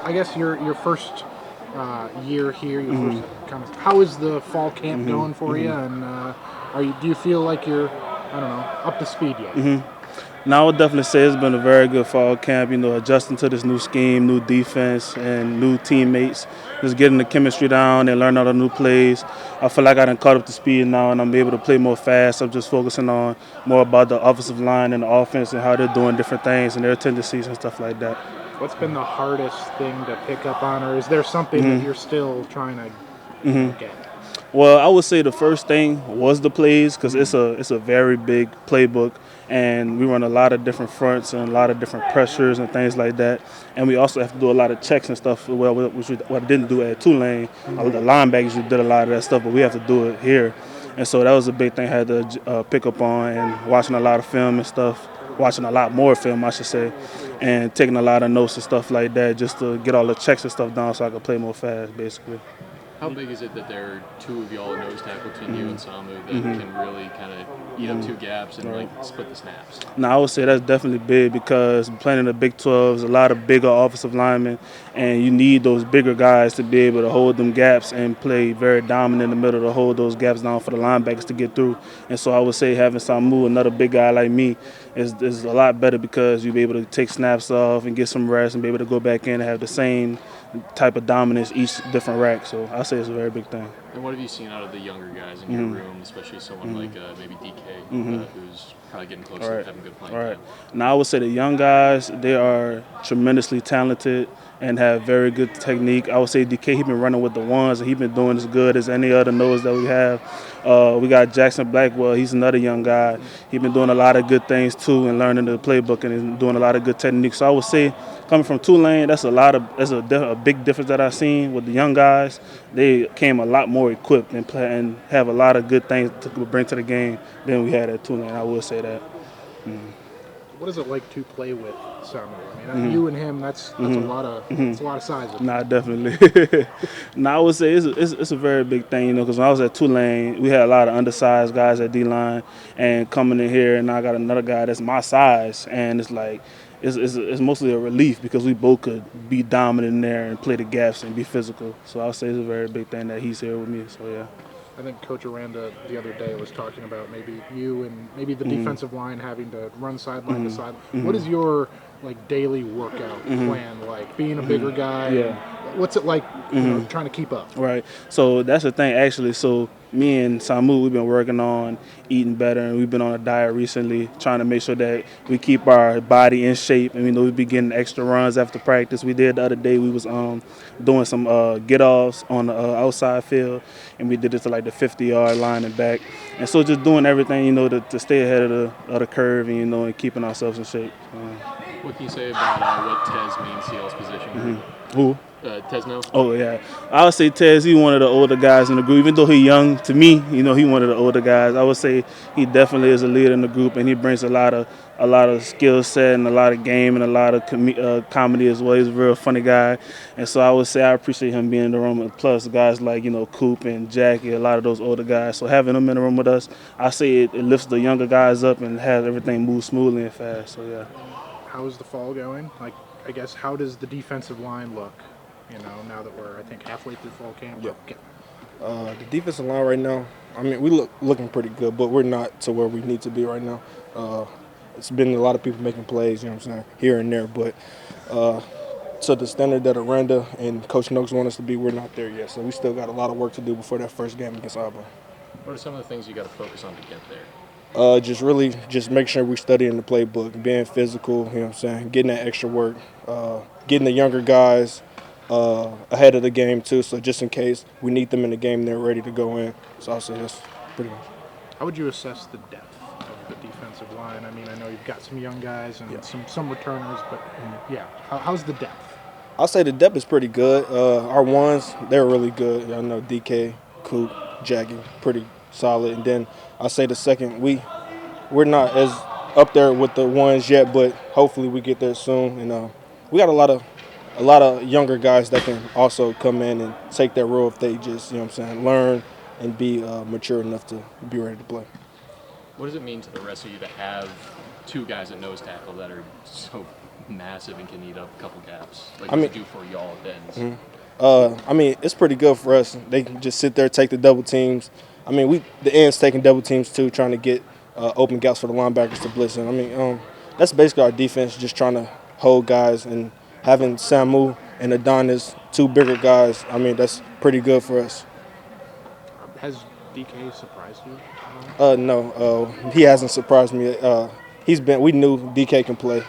I guess your first year here, your first kind of, how is the fall camp going for you? And do you feel like you're, I don't know, up to speed yet? Now, I would definitely say it's been a very good fall camp, adjusting to this new scheme, new defense, and new teammates. Just getting the chemistry down and learning all the new plays. I feel like I done caught up to speed now and I'm able to play more fast. I'm just focusing on more about the offensive line and the offense and how they're doing different things and their tendencies and stuff like that. What's been the hardest thing to pick up on, or is there something that you're still trying to get? Well, I would say the first thing was the plays because it's a very big playbook, and we run a lot of different fronts and a lot of different pressures and things like that. And we also have to do a lot of checks and stuff, which I didn't do at Tulane. The linebackers did a lot of that stuff, but we have to do it here. And so that was a big thing I had to pick up on, and watching a lot of film and stuff, watching a lot more film, I should say, and taking a lot of notes and stuff like that just to get all the checks and stuff down so I could play more fast, basically. How big is it that there are two of y'all nose tackle between you and Samu that can really kind of eat up two gaps and split the snaps? No, I would say that's definitely big because playing in the Big 12 is a lot of bigger offensive linemen, and you need those bigger guys to be able to hold them gaps and play very dominant in the middle to hold those gaps down for the linebackers to get through. And so I would say having Samu, another big guy like me, is a lot better because you'll be able to take snaps off and get some rest and be able to go back in and have the same type of dominance each different rack. So I say it's a very big thing. And what have you seen out of the younger guys in your room, especially someone like maybe DK, who's probably getting close to having good playing time? Now I would say the young guys, they are tremendously talented and have very good technique. I would say DK, he's been running with the ones, and he's been doing as good as any other nose that we have. We got Jackson Blackwell. He's another young guy. He's been doing a lot of good things too and learning the playbook and doing a lot of good techniques. So I would say coming from Tulane, that's a big difference that I've seen with the young guys. They came a lot more equipped and have a lot of good things to bring to the game than we had at Tulane. I will say that. What is it like to play with Samu? I mean, you and him, that's a lot of size. Nah, definitely. Nah, I would say it's a very big thing, because when I was at Tulane, we had a lot of undersized guys at D-line, and coming in here, and I got another guy that's my size, and it's like it's mostly a relief because we both could be dominant in there and play the gaps and be physical. So I would say it's a very big thing that he's here with me. So yeah. I think Coach Aranda the other day was talking about maybe you and maybe the defensive line having to run sideline to sideline. What is your daily workout plan like? Being a bigger guy, what's it like trying to keep up? Right. So that's the thing actually. So me and Samu, we've been working on eating better, and we've been on a diet recently, trying to make sure that we keep our body in shape. And we be getting extra runs after practice. We did the other day. We was doing some get-offs on the outside field, and we did it to the 50-yard line and back. And so just doing everything, to stay ahead of the curve, and keeping ourselves in shape. What can you say about what Tez means to y'all's position? Who? Tezino? Oh, yeah. I would say Tez, he's one of the older guys in the group. Even though he's young, to me, he one of the older guys. I would say he definitely is a leader in the group, and he brings a lot of skill set and a lot of game and a lot of comedy as well. He's a real funny guy. And so I would say I appreciate him being in the room. Plus, guys like, Coop and Jackie, a lot of those older guys. So having them in the room with us, I say it lifts the younger guys up and has everything move smoothly and fast. So, yeah. How is the fall going? I guess, how does the defensive line look? Now that we're, I think, halfway through fall camp. Yeah. The defensive line right now, I mean, we looking pretty good, but we're not to where we need to be right now. It's been a lot of people making plays, here and there, but to the standard that Aranda and Coach Noakes want us to be, we're not there yet. So we still got a lot of work to do before that first game against Auburn. What are some of the things you got to focus on to get there? Just make sure we're studying the playbook, being physical, getting that extra work, getting the younger guys ahead of the game too, so just in case we need them in the game, they're ready to go in. So I'll say that's pretty much. How would you assess the depth of the defensive line? I mean, I know you've got some young guys and some returners, but how's the depth? I'll say the depth is pretty good. Our ones, they're really good. I know DK, Coop, Jackie, pretty solid. And then I'll say the second, we're not as up there with the ones yet, but hopefully we get there soon. And we got a lot of younger guys that can also come in and take that role if they just, learn and be mature enough to be ready to play. What does it mean to the rest of you to have two guys at nose tackle that are so massive and can eat up a couple gaps. Like, I what mean- does it do for y'all at ends? I mean, it's pretty good for us. They can just sit there, take the double teams. I mean, the ends taking double teams too, trying to get open gaps for the linebackers to blitz in. I mean, that's basically our defense, just trying to hold guys and having Samu and Adonis, two bigger guys. I mean, that's pretty good for us. Has DK surprised you? No, he hasn't surprised me. We knew DK can play.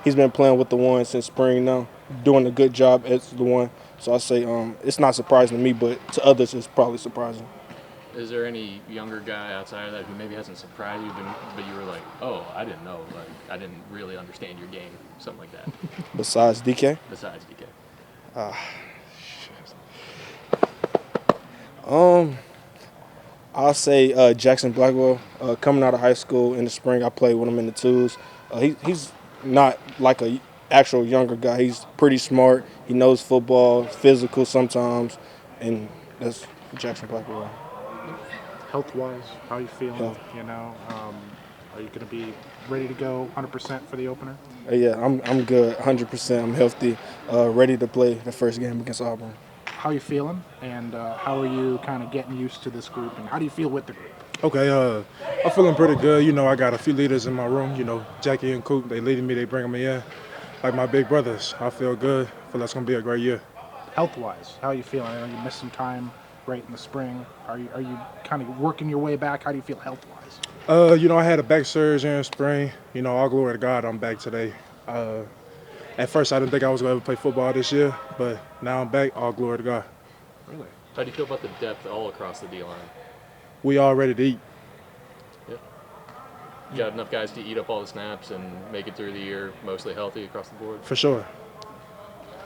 He's been playing with the one since spring now, doing a good job as the one. So I say it's not surprising to me, but to others it's probably surprising. Is there any younger guy outside of that who maybe hasn't surprised you, but you were like, oh, I didn't know, like I didn't really understand your game, something like that, Besides DK, besides DK? I'll say Jackson Blackwell. Coming out of high school in the spring, I played with him in the twos. He's not like a actual younger guy. He's pretty smart. He knows football, physical sometimes, and that's Jackson Blackwell. Health-wise, how are you feeling? Health. You know, are you going to be ready to go 100% for the opener? Yeah, I'm good, 100%. I'm healthy, ready to play the first game against Auburn. How are you feeling, and how are you kind of getting used to this group, and how do you feel with the group? Okay, I'm feeling pretty good. You know, I got a few leaders in my room. You know, Jackie and Coop, they leading me, they bringing me in. Like my big brothers, I feel good. I feel that's going to be a great year. Health-wise, how are you feeling? I know you missed some time right in the spring. Are you kind of working your way back? How do you feel health-wise? You know, I had a back surgery in spring. You know, all glory to God, I'm back today. At first, I didn't think I was going to ever play football this year, but now I'm back, all glory to God. Really? How do you feel about the depth all across the D-line? We all ready to eat. Yeah. You got enough guys to eat up all the snaps and make it through the year mostly healthy across the board? For sure.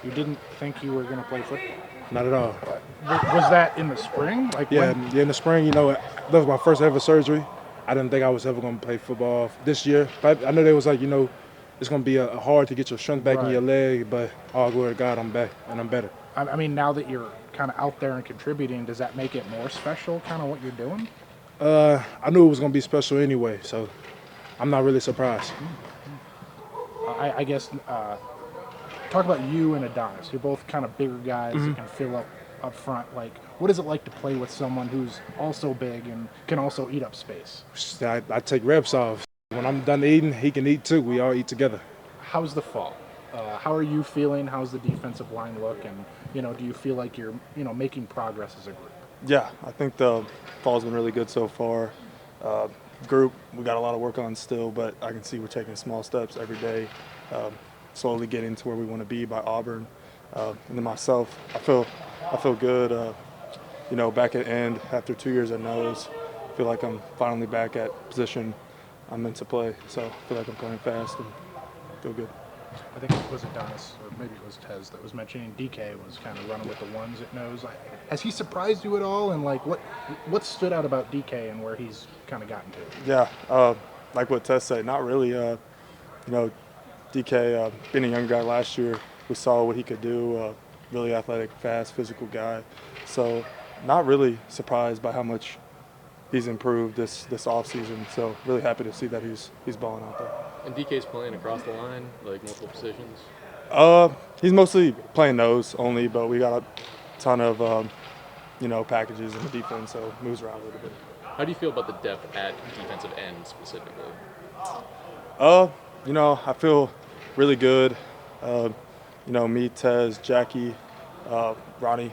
You didn't think you were going to play football? Not at all. Was that in the spring? Like Yeah, when? in the spring, you know, that was my first ever surgery. I didn't think I was ever going to play football this year. But I know they was like, you know, it's going to be hard to get your strength back in Right. your leg, but all glory to God, I'm back, and I'm better. I mean, now that you're kind of out there and contributing, does that make it more special, kind of what you're doing? I knew it was going to be special anyway, so I'm not really surprised. I guess talk about you and Adonis. You're both kind of bigger guys that can fill up front. Like, what is it like to play with someone who's also big and can also eat up space? I take reps off. When I'm done eating, he can eat too. We all eat together. How's the fall? How are you feeling? How's the defensive line look? And, you know, do you feel like you're, making progress as a group? Yeah, I think the fall's been really good so far. Group, we got a lot of work on still, but I can see we're taking small steps every day, slowly getting to where we want to be by Auburn. And then myself, I feel good. Back at end after 2 years at nose, I feel like I'm finally back at position I'm meant to play. So I feel like I'm playing fast and feel good. I think it was Adonis, or maybe it was Tez, that was mentioning DK was kind of running with the ones at nose. Has he surprised you at all? And, like, what stood out about DK and where he's kind of gotten to? Yeah, like what Tess said, not really. DK, being a young guy last year, we saw what he could do. Really athletic, fast, physical guy. So not really surprised by how much he's improved this offseason. So really happy to see that he's balling out there. And DK's playing across the line, like multiple positions? He's mostly playing nose only, but we got a ton of packages in the defense, so moves around a little bit. How do you feel about the depth at defensive end specifically? I feel really good. Me, Tez, Jackie, Ronnie,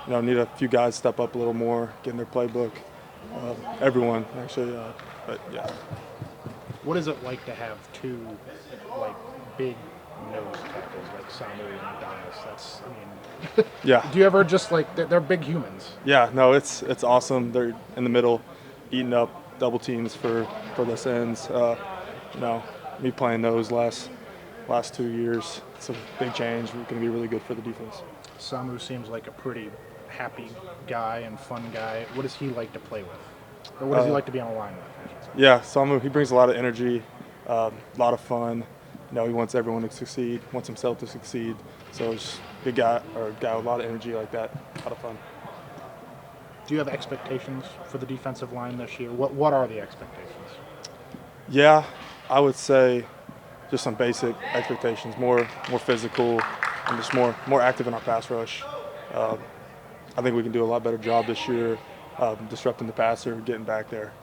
need a few guys step up a little more, get in their playbook. Everyone, actually, but yeah. What is it like to have two, like, big nose tackles like Samu and Adonis? Yeah. Do you ever just, like, they're big humans? Yeah, no, it's awesome. They're in the middle, eating up double teams for this ends. Me playing those last 2 years, it's a big change. We're going to be really good for the defense. Samu seems like a pretty happy guy and fun guy. What does he like to play with? Or what does he like to be on the line with, I should say? Yeah, Samu, he brings a lot of energy, a lot of fun. He wants everyone to succeed, wants himself to succeed. So it's a big guy, or a guy with a lot of energy like that, a lot of fun. Do you have expectations for the defensive line this year? What are the expectations? Yeah, I would say just some basic expectations, more physical, and just more active in our pass rush. I think we can do a lot better job this year disrupting the passer, getting back there.